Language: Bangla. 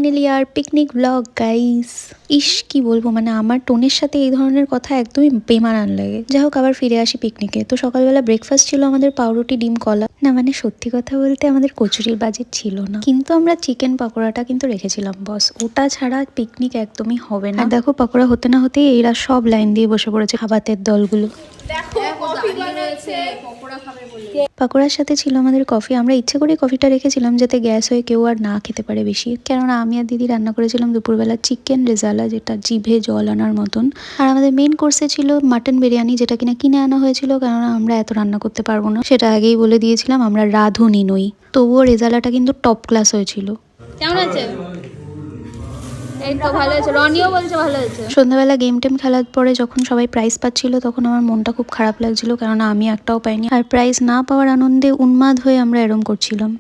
ফাইনালি আর পিকনিক ব্লগ গাইস। ইস কি বলবো, মানে আমার টোনের সাথে এই ধরনের কথা একদমই বেমানান লাগে। যাই হোক, আবার ফিরে আসি পিকনিকে। তো সকালবেলা ব্রেকফাস্ট ছিল আমাদের পাউরুটি ডিম কলা। না মানে সত্যি কথা বলতে আমাদের কচুরির বাজেট ছিল না, কিন্তু আমরা চিকেন পকোড়াটা কিন্তু রেখেছিলাম বস। ওটা ছাড়া পিকনিক একদমই হবে না। দেখো পকোড়া হতে না হতেই এরা সব লাইন দিয়ে বসে পড়েছে খাবারের দলগুলো। পকোড়ার সাথে ছিল আমাদের কফি। আমরা ইচ্ছে করে কফিটা রেখেছিলাম যাতে গ্যাস হয়ে কেউ আর না খেতে পারে বেশি, কেননা আমি আর দিদি রান্না করেছিলাম দুপুরবেলা চিকেন রেজালা, যেটা জিভে জল আনার মতন। আর আমাদের মেন কোর্সে ছিল মাটন বিরিয়ানি, যেটা কিনা কিনে আনা হয়েছিল, কেননা আমরা এত রান্না করতে পারবো না, সেটা আগেই বলে দিয়েছিলাম, আমরা রাঁধুনি নই। তবুও রেজালাটা কিন্তু টপ ক্লাস হয়েছিল। কেমন আছে? এই তো ভালো আছে, রনিও বলছে ভালো আছে। সন্ধ্যাবেলা গেম টেম খেলার পরে যখন সবাই প্রাইজ পাচ্ছিল তখন আমার মনটা খুব খারাপ লাগছিল, কেননা আমি একটাও পাইনি। আর প্রাইজ না পাওয়ার আনন্দে উন্মাদ হয়ে আমরা এরম করছিলাম।